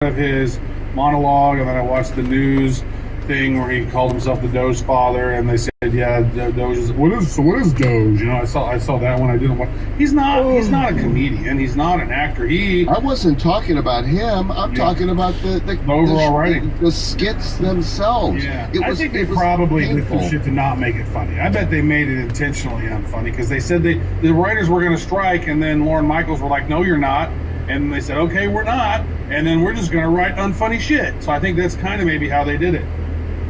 of his monologue, and then I watched the news thing where he called himself the Doge father, and they said, "Yeah, Doge is what is Doge?" I saw that one. I didn't watch. He's not a comedian. He's not an actor. I wasn't talking about him. I'm talking about the overall writing, the skits themselves. Yeah, I think they probably did some shit to not make it funny. I bet they made it intentionally unfunny because they said the writers were going to strike, and then Lorne Michaels were like, "No, you're not." And they said, "Okay, we're not," and then we're just going to write unfunny shit. So I think that's kind of maybe how they did it.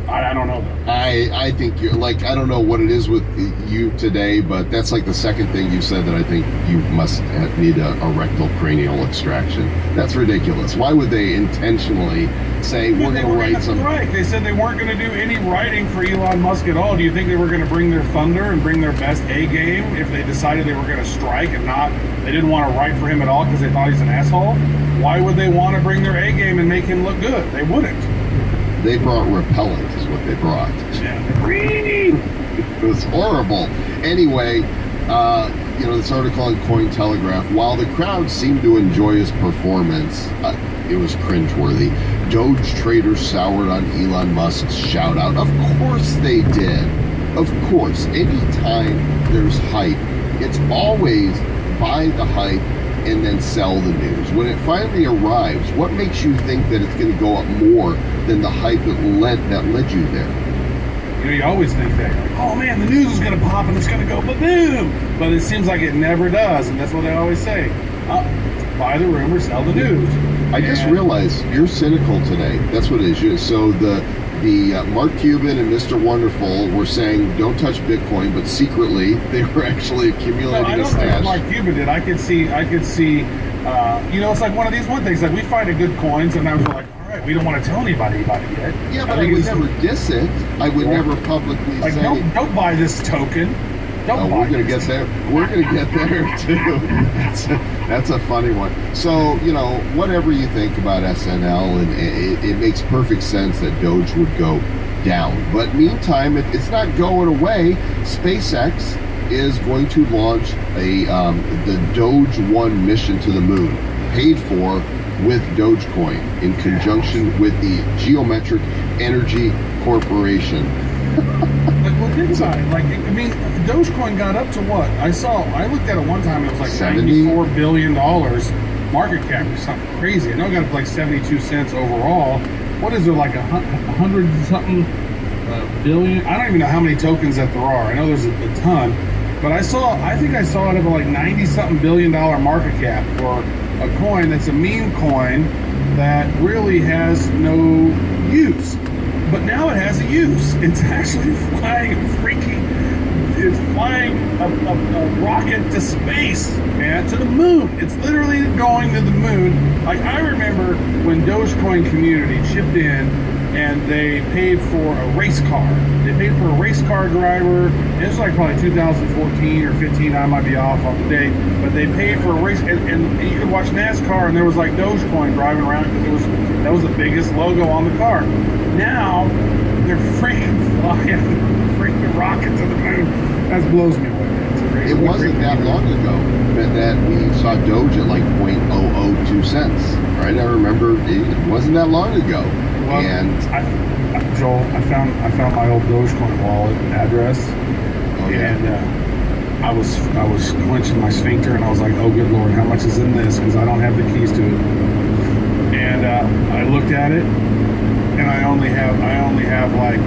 I don't know though. I think you're like, I don't know what it is with you today, but that's like the second thing you said that I think you must need a rectal cranial extraction. That's ridiculous. Why would they intentionally say we're going to write some? Right. They said they weren't going to do any writing for Elon Musk at all. Do you think they were going to bring their thunder and bring their best A game if they decided they were going to strike and not? They didn't want to write for him at all because they thought he's an asshole. Why would they want to bring their A game and make him look good? They wouldn't. They brought repellent is what they brought. Yeah. Green. It was horrible. Anyway, this article on Cointelegraph, while the crowd seemed to enjoy his performance, it was cringeworthy. Doge traders soured on Elon Musk's shout out. Of course they did. Of course. Anytime there's hype, it's always buy the hype and then sell the news. When it finally arrives, what makes you think that it's going to go up more than the hype that led you there? You always think that. Like, oh man, the news is going to pop and it's going to go boom. But it seems like it never does, and that's what they always say. Buy the rumor, sell the news. I just realized you're cynical today. That's what it is. So the Mark Cuban and Mr. Wonderful were saying don't touch Bitcoin, but secretly they were actually accumulating a stash. I don't think Mark Cuban did. I could see. It's like one of these things. Like we find a good coin, sometimes we're like, all right, we don't want to tell anybody about it yet. Yeah, but I would never diss it. I would never publicly say. Don't buy this token. We're going to get there. We're going to get there too. That's a funny one. So, whatever you think about SNL, and it makes perfect sense that Doge would go down. But meantime, it's not going away. SpaceX is going to launch the Doge 1 mission to the moon, paid for with Dogecoin in conjunction with the Geometric Energy Corporation. Think about it. Dogecoin got up to what? I looked at it one time, it was like $94 billion market cap or something crazy. I know it got up to like 72 cents overall. What is it, like 100 something billion? I don't even know how many tokens that there are. I know there's a ton. But I think I saw it at like 90 something billion dollar market cap for a coin that's a meme coin that really has no use. But now it has a use. It's actually flying a rocket to space, man, to the moon. It's literally going to the moon. Like, I remember when Dogecoin community chipped in and they paid for a race car. They paid for a race car driver. It was like probably 2014 or 15. I might be off on the date, but they paid for a race, and you could watch NASCAR, and there was like Dogecoin driving around because that was the biggest logo on the car. Now they're freaking flying freaking rocket to the moon. That blows me away. It wasn't that long ago that we saw Doge at like 0.002 cents, right? I remember it wasn't that long ago. Well, and Joel, I found my old Dogecoin wallet address, and I was clenching my sphincter, and I was like, "Oh, good Lord, how much is in this?" Because I don't have the keys to it. And I looked at it, and I only have like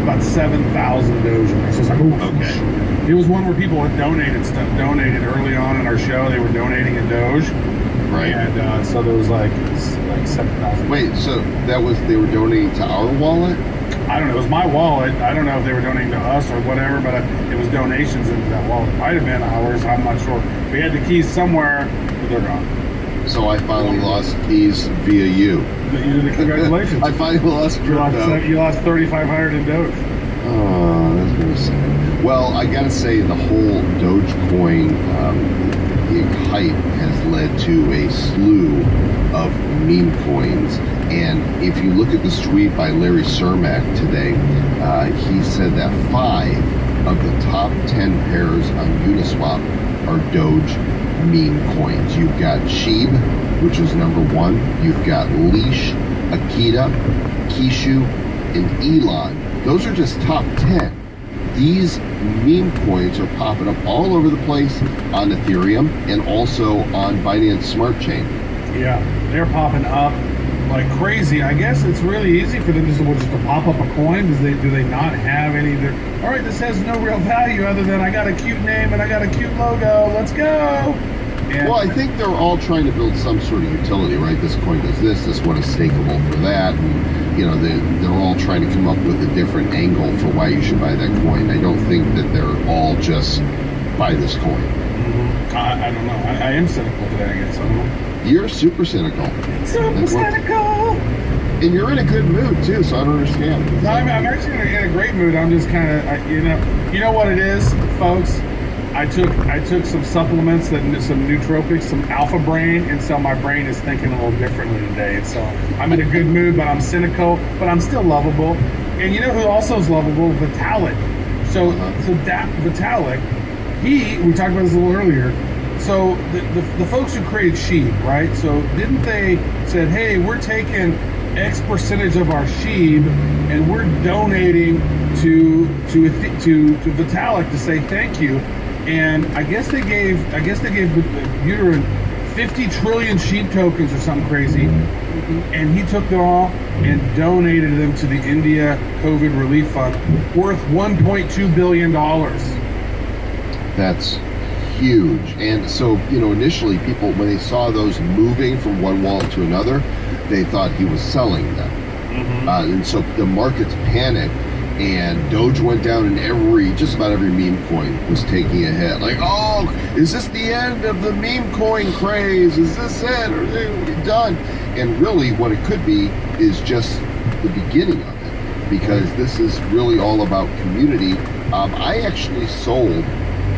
about 7,000 Doge in there. So it's like, oh, okay. It was one where people had donated early on in our show. They were donating in Doge. Right. And so there was like 7,000. Wait, so they were donating to our wallet? I don't know. It was my wallet. I don't know if they were donating to us or whatever, but it was donations into that wallet. It might have been ours. I'm not sure. We had the keys somewhere, but they're gone. So I finally lost keys via you. Congratulations. I finally lost crypto. You lost 3,500 in Doge. Oh, that's very sad. Well, I gotta say, the whole Dogecoin hype has led to a slew of meme coins. And if you look at this tweet by Larry Cermak today, he said that 5 of the top 10 pairs on Uniswap are Doge meme coins. You've got Sheeb, which is number 1. You've got Leash, Akita, Kishu, and Elon. Those are just top 10. These meme coins are popping up all over the place on Ethereum and also on Binance Smart Chain. Yeah, they're popping up like crazy. I guess it's really easy for them just to pop up a coin. Do they not have any? All right, this has no real value other than I got a cute name and I got a cute logo. Let's go. And well, I think they're all trying to build some sort of utility, right? This coin does this one is stakeable for that, and they're all trying to come up with a different angle for why you should buy that coin. I don't think that they're all just buy this coin. Mm-hmm. I don't know. I am cynical today, I guess. I don't know. You're super cynical. Super cynical. And you're in a good mood too, so I don't understand. No, I'm actually in a great mood. I'm just kind of, you know what it is, folks. I took some supplements, some nootropics, some Alpha Brain, and so my brain is thinking a little differently today. So I'm in a good mood, but I'm cynical, but I'm still lovable. And you know who also is lovable? Vitalik. So Vitalik, we talked about this a little earlier. So the folks who created Sheeb, right? So didn't they said, hey, we're taking X percentage of our Sheeb and we're donating to Vitalik to say thank you. And I guess they gave Buterin 50 trillion Sheep tokens or something crazy, and he took them all and donated them to the India COVID Relief Fund, worth $1.2 billion. That's huge. And so, initially people, when they saw those moving from one wallet to another, they thought he was selling them. Mm-hmm. And so the markets panicked. And Doge went down, and just about every meme coin was taking a hit. Like, oh, is this the end of the meme coin craze? Is this it? Or are we done? And really, what it could be is just the beginning of it, because this is really all about community. I actually sold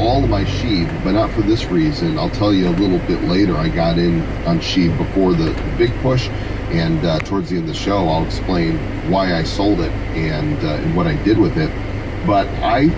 all of my Sheeb, but not for this reason. I'll tell you a little bit later. I got in on Sheeb before the big push. And towards the end of the show, I'll explain why I sold it and what I did with it. But I